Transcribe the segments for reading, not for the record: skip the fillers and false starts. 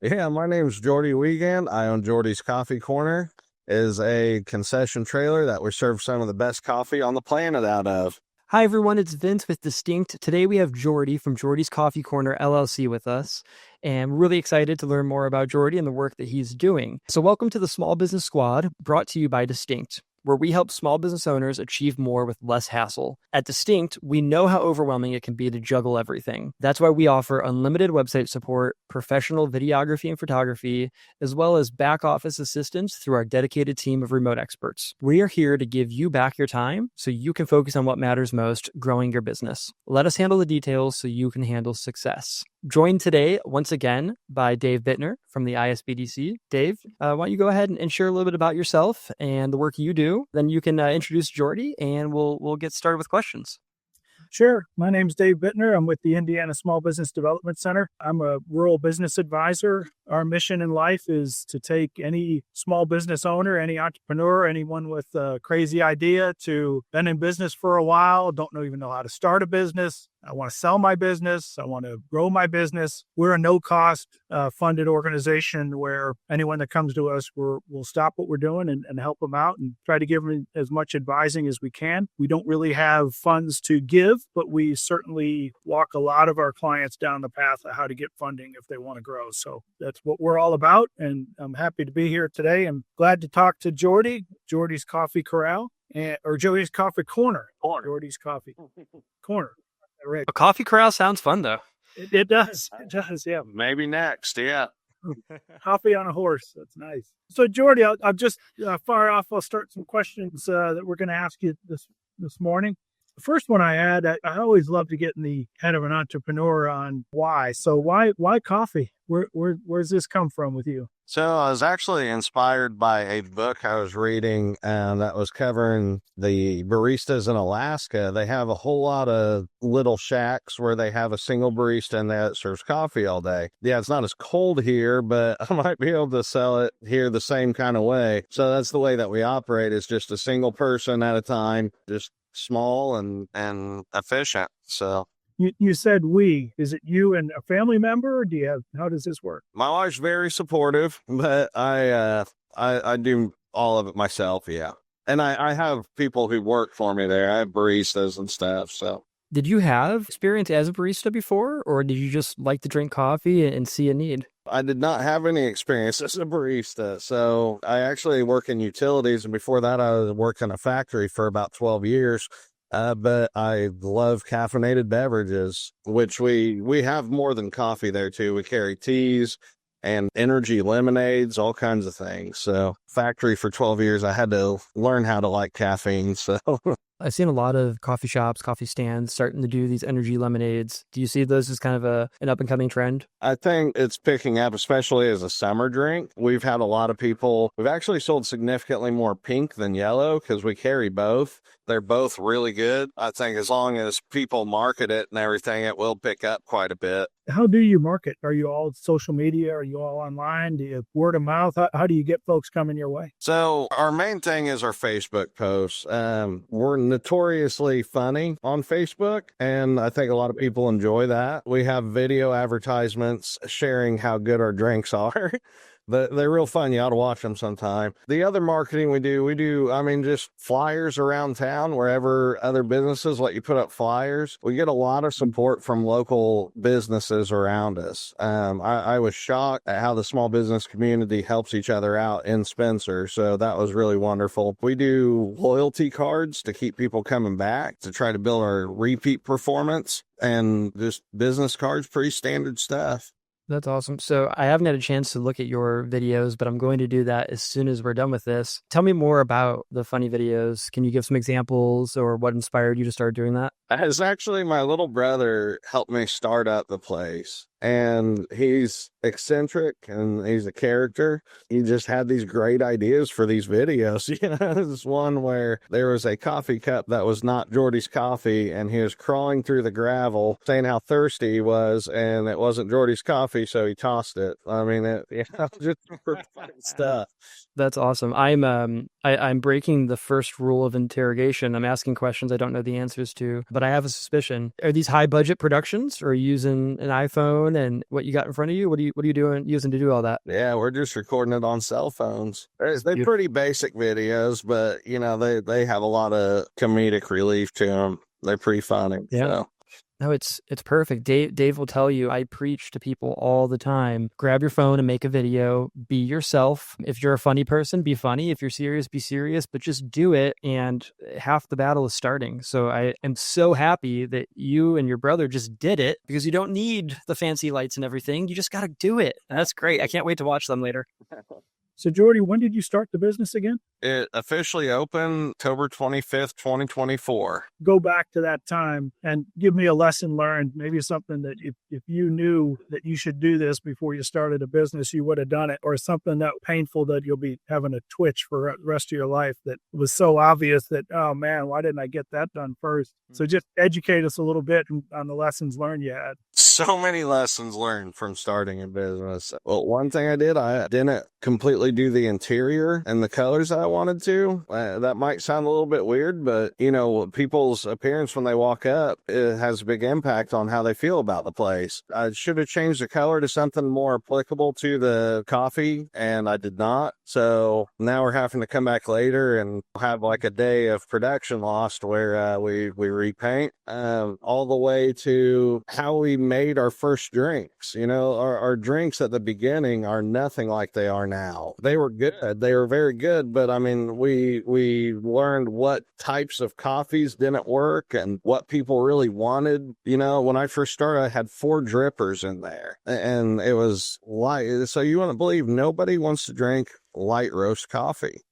Yeah, my name's Jordy Weigand. I own Jordy's Coffee Corner. It is a concession trailer that we serve some of the best coffee on the planet out of. Hi, everyone. It's Vince with Distinct. Today we have Jordy from Jordy's Coffee Corner LLC with us, and we're really excited to learn more about Jordy and the work that he's doing. So, welcome to the Small Business Squad, brought to you by Distinct, where we help small business owners achieve more with less hassle. At Distinct, we know how overwhelming it can be to juggle everything. That's why we offer unlimited website support, professional videography and photography, as well as back office assistance through our dedicated team of remote experts. We are here to give you back your time so you can focus on what matters most, growing your business. Let us handle the details so you can handle success. Joined today, once again, by Dave Bittner from the ISBDC. Dave, why don't you go ahead and share a little bit about yourself and the work you do? Then you can introduce Jordy, and we'll get started with questions. Sure. My name's Dave Bittner. I'm with the Indiana Small Business Development Center. I'm a rural business advisor. Our mission in life is to take any small business owner, any entrepreneur, anyone with a crazy idea to been in business for a while, don't even know how to start a business. I want to sell my business. I want to grow my business. We're a no-cost funded organization where anyone that comes to us, we'll stop what we're doing and help them out and try to give them as much advising as we can. We don't really have funds to give, but we certainly walk a lot of our clients down the path of how to get funding if they want to grow. So that's what we're all about. And I'm happy to be here today. I'm glad to talk to Jordy's Coffee Corral, or Jordy's Coffee Corner. Jordy's Coffee Corner. A coffee corral sounds fun, though. It does. It does, yeah. Maybe next, yeah. Coffee on a horse. That's nice. So, Jordy, I'll just fire off. I'll start some questions that we're going to ask you this morning. The first one I had, I always love to get in the head of an entrepreneur on why. So why coffee? Where's this come from with you? So I was actually inspired by a book I was reading that was covering the baristas in Alaska. They have a whole lot of little shacks where they have a single barista and that serves coffee all day. Yeah, it's not as cold here, but I might be able to sell it here the same kind of way. So that's the way that we operate, is just a single person at a time, just small and efficient. So you said we. Is it you and a family member, or how does this work? my wife's very supportive, but I do all of it myself, yeah. And I have people who work for me there. I have baristas and stuff. So Did you have experience as a barista before, or did you just like to drink coffee and see a need? I did not have any experience as a barista. So I actually work in utilities, and before that I worked in a factory for about 12 years. But I love caffeinated beverages, which we have more than coffee there too. We carry teas and energy lemonades, all kinds of things. So factory for 12 years, I had to learn how to like caffeine. So I've seen a lot of coffee shops, coffee stands starting to do these energy lemonades. Do you see those as kind of an up-and-coming trend? I think it's picking up, especially as a summer drink. We've had a lot of people. We've actually sold significantly more pink than yellow because we carry both. They're both really good. I think as long as people market it and everything, it will pick up quite a bit. How do you market? Are you all social media? Are you all online? Do you word of mouth? How do you get folks coming your way? So our main thing is our Facebook posts. We're notoriously funny on Facebook, and I think a lot of people enjoy that. We have video advertisements sharing how good our drinks are. They're real fun. You ought to watch them sometime. The other marketing we do, just flyers around town, wherever other businesses let you put up flyers. We get a lot of support from local businesses around us. I was shocked at how the small business community helps each other out in Spencer. So that was really wonderful. We do loyalty cards to keep people coming back, to try to build our repeat performance, and just business cards, pretty standard stuff. That's awesome. So I haven't had a chance to look at your videos, but I'm going to do that as soon as we're done with this. Tell me more about the funny videos. Can you give some examples, or what inspired you to start doing that? It's actually my little brother helped me start up the place. And he's eccentric and he's a character. He just had these great ideas for these videos. There's one where there was a coffee cup that was not Jordy's coffee, and he was crawling through the gravel saying how thirsty he was, and it wasn't Jordy's coffee, so he tossed it. Just fun stuff. That's awesome. I'm I'm breaking the first rule of interrogation. I'm asking questions I don't know the answers to, but I have a suspicion. Are these high budget productions, or are you using an iPhone and what you got in front of you? What are you doing using to do all that? Yeah, we're just recording it on cell phones. They're pretty basic videos, but they have a lot of comedic relief to them. They're pretty funny. Yeah. So. No, it's perfect. Dave will tell you, I preach to people all the time. Grab your phone and make a video. Be yourself. If you're a funny person, be funny. If you're serious, be serious. But just do it, and half the battle is starting. So I am so happy that you and your brother just did it, because you don't need the fancy lights and everything. You just got to do it. That's great. I can't wait to watch them later. So, Jordy, when did you start the business again? It officially opened October 25th, 2024. Go back to that time and give me a lesson learned, maybe something that if you knew that you should do this before you started a business, you would have done it, or something that painful that you'll be having a twitch for the rest of your life that was so obvious that, oh man, why didn't I get that done first? So just educate us a little bit on the lessons learned you had. So many lessons learned from starting a business. Well, one thing I didn't completely do the interior and the colors that I wanted to. That might sound a little bit weird, but people's appearance when they walk up, it has a big impact on how they feel about the place. I should have changed the color to something more applicable to the coffee, and I did not. So now we're having to come back later and have like a day of production lost where we repaint all the way to how we made our first drinks. Our drinks at the beginning are nothing like they are now. They were good. They were very good. But I mean, we learned what types of coffees didn't work and what people really wanted. When I first started, I had 4 drippers in there, and it was light. So you wouldn't believe, nobody wants to drink light roast coffee.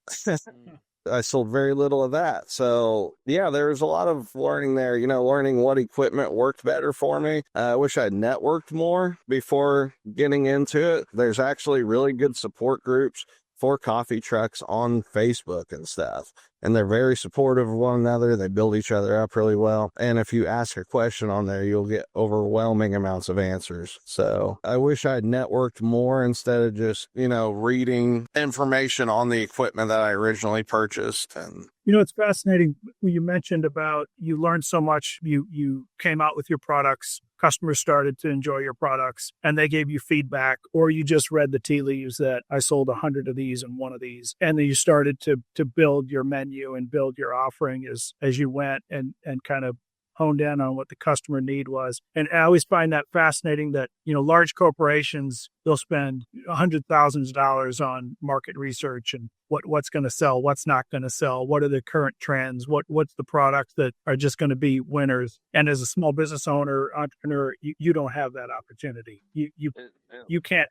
I sold very little of that. So yeah, there was a lot of learning there, learning what equipment worked better for me. I wish I'd networked more before getting into it. There's actually really good support groups for coffee trucks on Facebook and stuff. And they're very supportive of one another. They build each other up really well. And if you ask a question on there, you'll get overwhelming amounts of answers. So I wish I'd networked more instead of just, reading information on the equipment that I originally purchased. And it's fascinating. You mentioned about you learned so much. You came out with your products. Customers started to enjoy your products and they gave you feedback, or you just read the tea leaves that I sold 100 of these and one of these. And then you started to build your menu and build your offering as you went and kind of honed in on what the customer need was. And I always find that fascinating that, large corporations, they'll spend $100,000 on market research and what's going to sell, what's not going to sell, what are the current trends, what's the products that are just going to be winners. And as a small business owner, entrepreneur, you don't have that opportunity. You can't.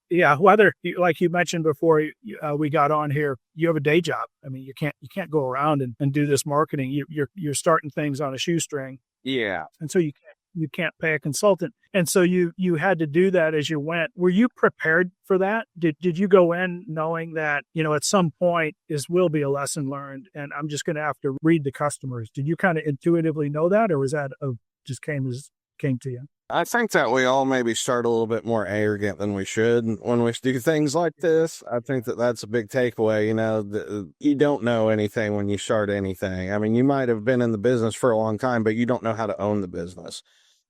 Yeah, whether like you mentioned before we got on here, you have a day job. I mean, you can't go around and do this marketing. You're starting things on a shoestring. yeah, and so you can't pay a consultant. And so you had to do that as you went. Were you prepared for that? Did you go in knowing that at some point this will be a lesson learned, and I'm just going to have to read the customers? Did you kind of intuitively know that, or was that just came to you? I think that we all maybe start a little bit more arrogant than we should when we do things like this. I think that's a big takeaway. You don't know anything when you start anything. I mean, you might have been in the business for a long time, but you don't know how to own the business.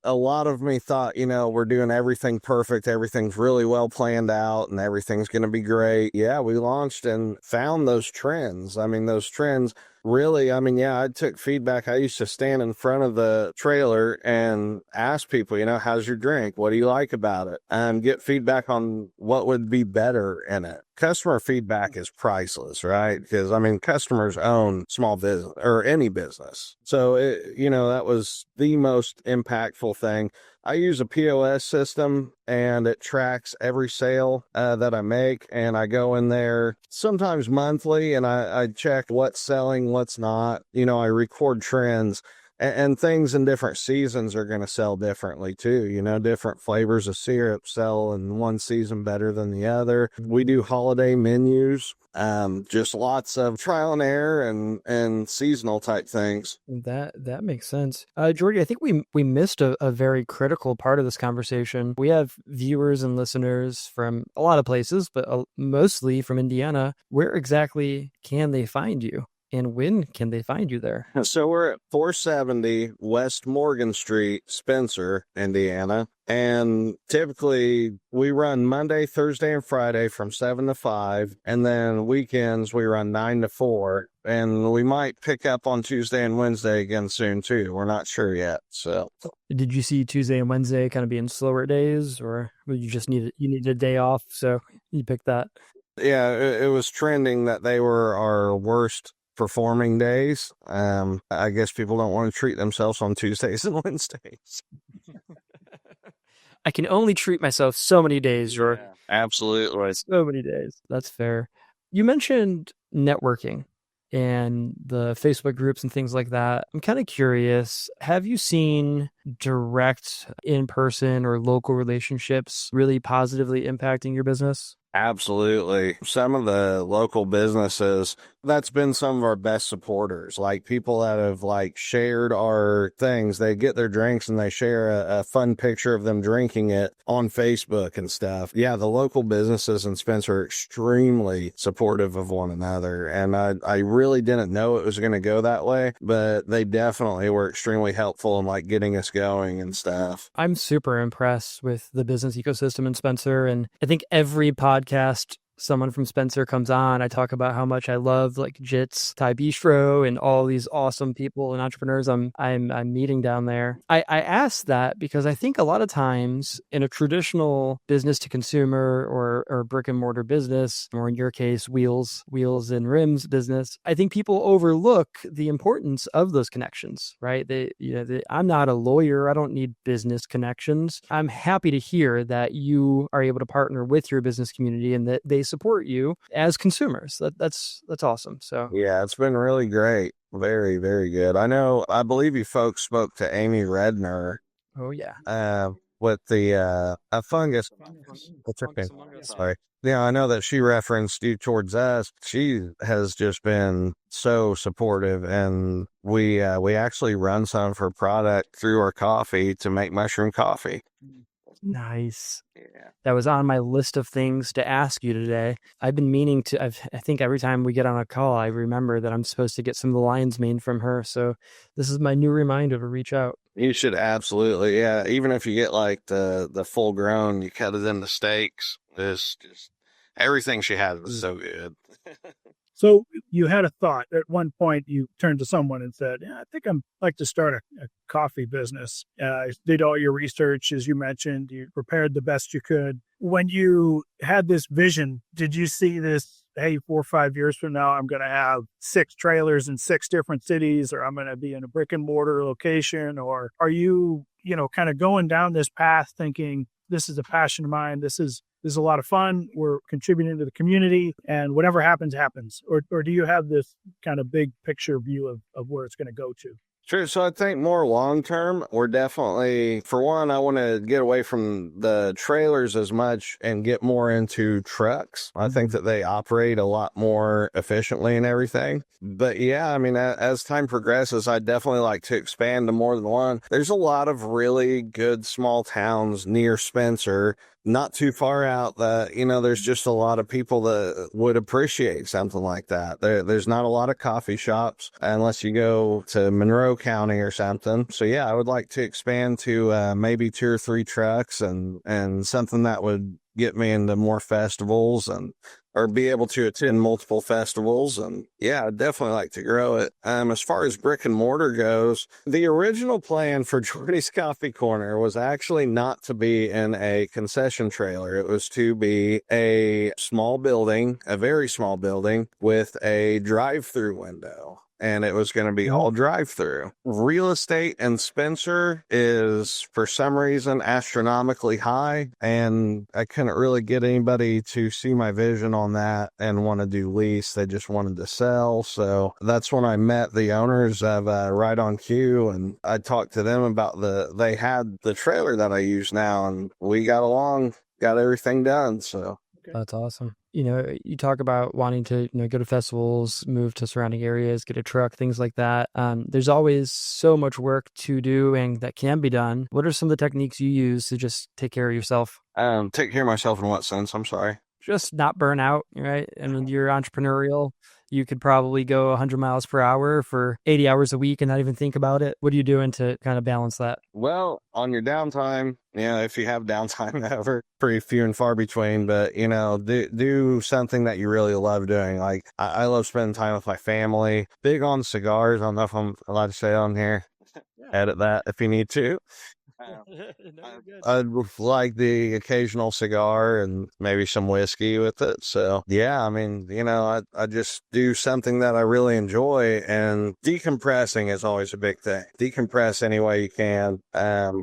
A lot of me thought, we're doing everything perfect. Everything's really well planned out and everything's going to be great. Yeah, we launched and found those trends. I mean, those trends really, I took feedback. I used to stand in front of the trailer and ask people, how's your drink? What do you like about it? And get feedback on what would be better in it. Customer feedback is priceless, right? Because, customers own small business or any business. So, that was the most impactful thing. I use a POS system and it tracks every sale that I make. And I go in there sometimes monthly and I check what's selling, what's not. I record trends. And things in different seasons are going to sell differently too. You know, different flavors of syrup sell in one season better than the other. We do holiday menus, just lots of trial and error and seasonal type things. That makes sense. Jordy, I think we missed a very critical part of this conversation. We have viewers and listeners from a lot of places, but mostly from Indiana. Where exactly can they find you? And when can they find you there? So we're at 470 West Morgan Street, Spencer, Indiana. And typically we run Monday, Thursday, and Friday from 7 to 5. And then weekends we run 9 to 4. And we might pick up on Tuesday and Wednesday again soon too. We're not sure yet. So did you see Tuesday and Wednesday kind of being slower days, or you just needed a day off, so you picked that? Yeah, it was trending that they were our worst performing days. I guess people don't want to treat themselves on Tuesdays and Wednesdays. I can only treat myself so many days, Jordy. Yeah, absolutely. So many days. That's fair. You mentioned networking and the Facebook groups and things like that. I'm kind of curious, have you seen direct in-person or local relationships really positively impacting your business? Absolutely. Some of the local businesses, that's been some of our best supporters, like people that have like shared our things. They get their drinks and they share a fun picture of them drinking it on Facebook and stuff. Yeah, the local businesses in Spencer are extremely supportive of one another. And I really didn't know it was going to go that way, but they definitely were extremely helpful in like getting us going and stuff. I'm super impressed with the business ecosystem in Spencer. And I think every podcast someone from Spencer comes on, I talk about how much I love like Jits, Thai Bistro, and all these awesome people and entrepreneurs I'm meeting down there. I asked that because I think a lot of times in a traditional business to consumer or brick and mortar business, or in your case, wheels and rims business, I think people overlook the importance of those connections, right? I'm not a lawyer. I don't need business connections. I'm happy to hear that you are able to partner with your business community and that they support you as consumers. That's awesome. So yeah, it's been really great. Very, very good. I believe you folks spoke to Amy Redner. Oh yeah. With the a fungus. What's her name? Sorry. Yeah, I know that she referenced you towards us. She has just been so supportive, and we actually run some of her product through our coffee to make mushroom coffee. Nice. Yeah. That was on my list of things to ask you today. I've been meaning to, I think every time we get on a call, I remember that I'm supposed to get some of the lion's mane from her. So this is my new reminder to reach out. You should absolutely. Yeah. Even if you get like the full grown, you cut it into steaks. It's just everything she has is so good. So you had a thought at one point. You turned to someone and said, "Yeah, I think I'd like to start a coffee business." Did all your research, as you mentioned. You prepared the best you could. When you had this vision, did you see this? Hey, 4 or 5 years from now, I'm going to have 6 trailers in 6 different cities, or I'm going to be in a brick and mortar location? Or are you, kind of going down this path thinking this is a passion of mine? This is a lot of fun. We're contributing to the community, and whatever happens, happens. Or do you have this kind of big picture view of where it's going to go to? Sure. So I think more long term, we're definitely, for one, I want to get away from the trailers as much and get more into trucks. I think that they operate a lot more efficiently and everything. But yeah, I mean, as time progresses, I'd definitely like to expand to more than one. There's a lot of really good small towns near Spencer, not too far out, that, there's just a lot of people that would appreciate something like that. There's not a lot of coffee shops unless you go to Monroe County or something. So yeah, I would like to expand to maybe 2 or 3 trucks and something that would get me into more festivals or be able to attend multiple festivals. And yeah, I'd definitely like to grow it. As far as brick and mortar goes, the original plan for Jordy's Coffee Corner was actually not to be in a concession trailer. It was to be a small building, a very small building with a drive-through window. and it was going to be all drive-through. Real estate in Spencer is, for some reason, astronomically high, and I couldn't really get anybody to see my vision on that and want to do lease. They just wanted to sell. So that's when I met the owners of Right on Cue, and I talked to them about they had the trailer that I use now, and we got along, got everything done. So that's awesome. You talk about wanting to, go to festivals, move to surrounding areas, get a truck, things like that. There's always so much work to do and that can be done. What are some of the techniques you use to just take care of yourself? Take care of myself in what sense? I'm sorry. Just not burn out, right? And when you're entrepreneurial, you could probably go 100 miles per hour for 80 hours a week and not even think about it. What are you doing to kind of balance that? Well, on your downtime, if you have downtime ever, pretty few and far between, but, do something that you really love doing. Like, I love spending time with my family. Big on cigars. I don't know if I'm allowed to say it on here. Edit that if you need to. I'd like the occasional cigar and maybe some whiskey with it. So, yeah, I mean, I just do something that I really enjoy, and decompressing is always a big thing. Decompress any way you can.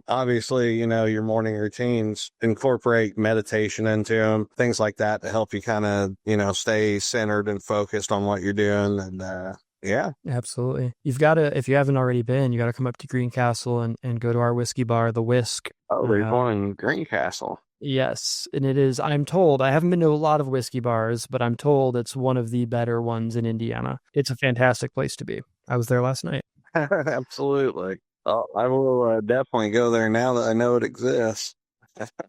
Obviously, your morning routines, incorporate meditation into them, things like that to help you kind of, stay centered and focused on what you're doing. And, yeah, absolutely. You've got to, if you haven't already been, you got to come up to Greencastle and go to our whiskey bar, the Whisk. Oh, there's one in Greencastle. Yes. And it is, I'm told, I haven't been to a lot of whiskey bars, but I'm told it's one of the better ones in Indiana. It's a fantastic place to be. I was there last night. Absolutely. Oh, I will definitely go there now that I know it exists.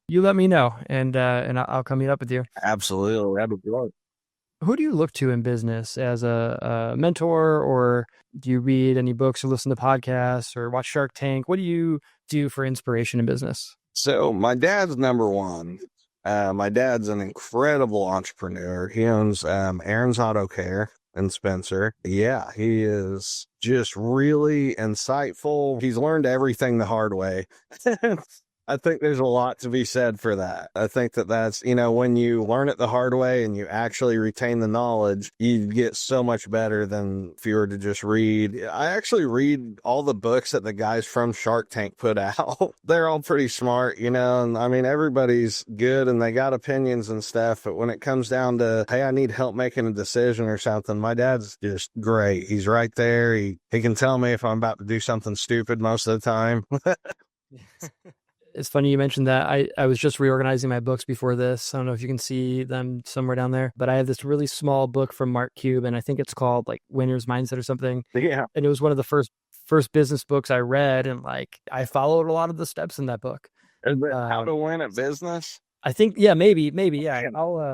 You let me know, and I'll come meet up with you. Absolutely. That'd be great. Who do you look to in business as a mentor, or do you read any books or listen to podcasts or watch Shark Tank? What do you do for inspiration in business? So my dad's number one. My dad's an incredible entrepreneur. He owns Aaron's Auto Care in Spencer. Yeah, he is just really insightful. He's learned everything the hard way. I think there's a lot to be said for that. I think that's, when you learn it the hard way and you actually retain the knowledge, you get so much better than if you were to just read. I actually read all the books that the guys from Shark Tank put out. They're all pretty smart, and I mean, everybody's good and they got opinions and stuff. But when it comes down to, hey, I need help making a decision or something, my dad's just great. He's right there. He can tell me if I'm about to do something stupid most of the time. It's funny you mentioned that. I was just reorganizing my books before this. I don't know if you can see them somewhere down there, but I have this really small book from Mark Cuban, and I think it's called like Winner's Mindset or something. Yeah. And it was one of the first business books I read, and like I followed a lot of the steps in that book. Is it How to Win at Business? I think, yeah, maybe, yeah.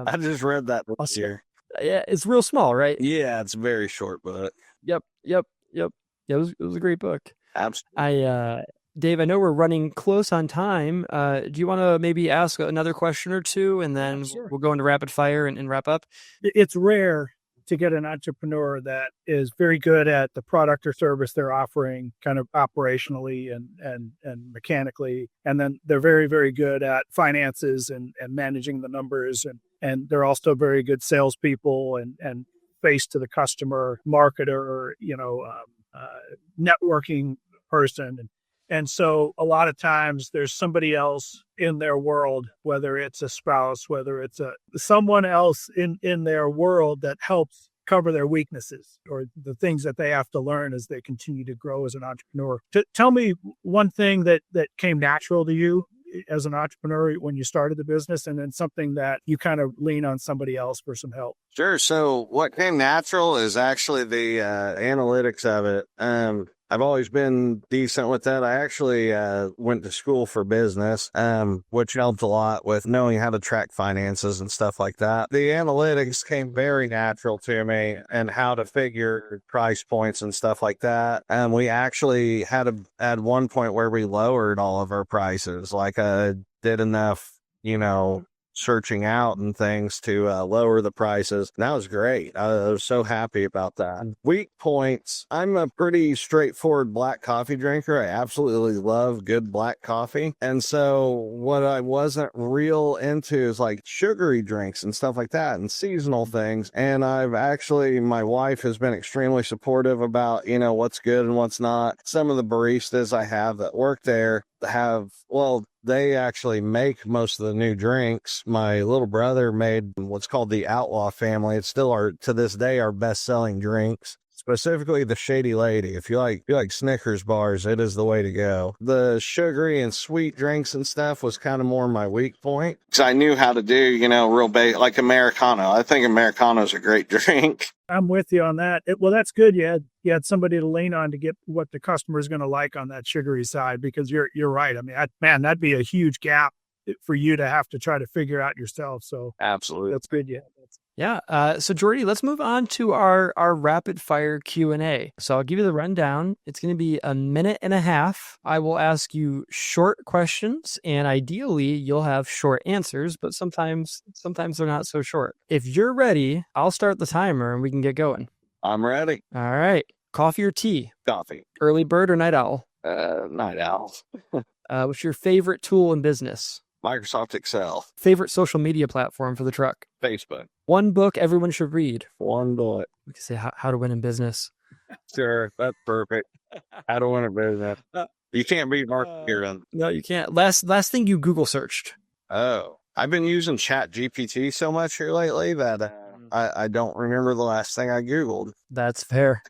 I just read that this year. Yeah, it's real small, right? Yeah, it's a very short book. Yep. Yeah, it was a great book. Absolutely. Dave, I know we're running close on time. Do you want to maybe ask another question or two, and then we'll go into rapid fire and wrap up? It's rare to get an entrepreneur that is very good at the product or service they're offering, kind of operationally and mechanically. And then they're very, very good at finances and managing the numbers. And they're also very good salespeople and face to the customer, marketer, networking person. And so a lot of times there's somebody else in their world, whether it's a spouse, whether it's someone else in their world that helps cover their weaknesses or the things that they have to learn as they continue to grow as an entrepreneur. Tell me one thing that came natural to you as an entrepreneur when you started the business, and then something that you kind of lean on somebody else for some help. Sure. So what came natural is actually the analytics of it. I've always been decent with that. I actually went to school for business, which helped a lot with knowing how to track finances and stuff like that. The analytics came very natural to me and how to figure price points and stuff like that. We actually had at one point where we lowered all of our prices, like did enough, searching out and things to lower the prices. And that was great. I was so happy about that. Weak points. I'm a pretty straightforward black coffee drinker. I absolutely love good black coffee. And so what I wasn't real into is like sugary drinks and stuff like that and seasonal things. And my wife has been extremely supportive about, what's good and what's not. Some of the baristas I have that work there they actually make most of the new drinks. My little brother made what's called the Outlaw Family. It's still to this day, our best-selling drinks. Specifically the Shady Lady. If you like Snickers bars, it is the way to go. The sugary and sweet drinks and stuff was kind of more my weak point. Because I knew how to do, real basic, like Americano. I think Americano is a great drink. I'm with you on that. Well, that's good. You had somebody to lean on to get what the customer is going to like on that sugary side, because you're right. I mean, that'd be a huge gap for you to have to try to figure out yourself. So absolutely, that's good. Yeah. So Jordy, let's move on to our rapid fire Q&A. So I'll give you the rundown. It's going to be a minute and a half. I will ask you short questions, and ideally you'll have short answers, but sometimes they're not so short. If you're ready, I'll start the timer and we can get going. I'm ready. All right. Coffee or tea? Coffee. Early bird or night owl? Night owl. What's your favorite tool in business? Microsoft Excel. Favorite social media platform for the truck? Facebook. One book everyone should read. One bullet. We can say how to win in business. Sure, that's perfect. How to win a business. You can't beat Mark Kieran. No, you can't. Last thing you Google searched. Oh, I've been using Chat GPT so much here lately that I don't remember the last thing I Googled. That's fair.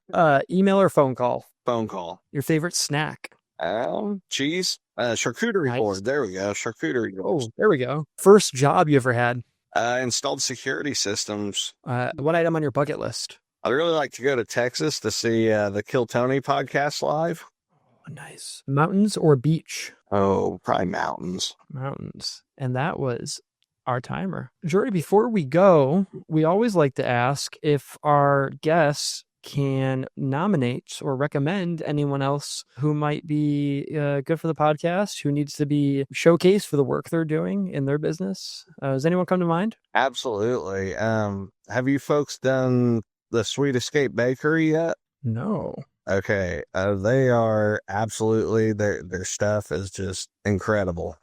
Email or phone call? Phone call. Your favorite snack? Cheese. Charcuterie board. There we go. Charcuterie board. Oh, there we go. First job you ever had? Installed security systems. What item on your bucket list? I'd really like to go to Texas to see the Kill Tony podcast live. Oh, nice. Mountains or beach? Oh, probably mountains. Mountains. And that was our timer. Jordy, before we go, we always like to ask if our guests can nominate or recommend anyone else who might be good for the podcast, who needs to be showcased for the work they're doing in their business. Does anyone come to mind? Absolutely. Have you folks done the Sweet Escape Bakery yet? No. Okay. They are absolutely, their stuff is just incredible.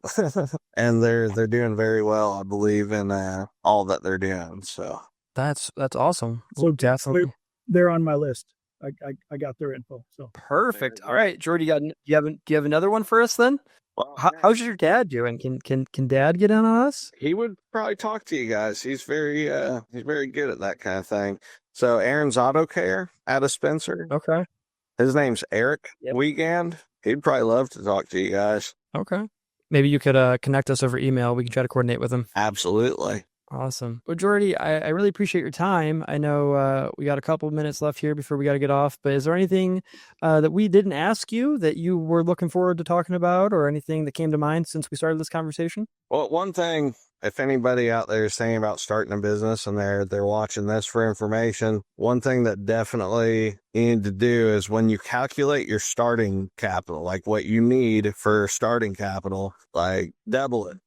And they're doing very well, I believe, in all that they're doing. So that's awesome. So definitely. They're on my list. I got their info. So perfect. All right, Jordy, do you have another one for us then? Well, how's your dad doing? Can Dad get in on us? He would probably talk to you guys. He's very good at that kind of thing. So Aaron's Auto Care out of Spencer. Okay. His name's Eric Weigand. He'd probably love to talk to you guys. Okay. Maybe you could connect us over email. We can try to coordinate with him. Absolutely. Awesome. Well, Jordy, I really appreciate your time. I know we got a couple of minutes left here before we got to get off, but is there anything that we didn't ask you that you were looking forward to talking about, or anything that came to mind since we started this conversation? Well, one thing, if anybody out there is thinking about starting a business and they're watching this for information, one thing that definitely you need to do is when you calculate your starting capital, like what you need for starting capital, like double it.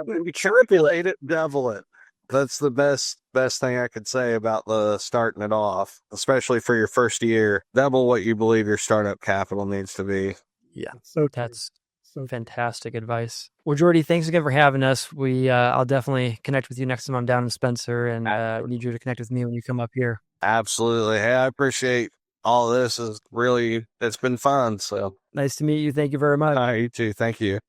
When you calculate it, double it. That's the best thing I could say about the starting it off, especially for your first year. Double what you believe your startup capital needs to be. Yeah, so that's fantastic advice. Well, Jordy, thanks again for having us. I'll definitely connect with you next time I'm down in Spencer, and we need you to connect with me when you come up here. Absolutely. Hey, I appreciate all this. It's been fun. So nice to meet you. Thank you very much. You too. Thank you.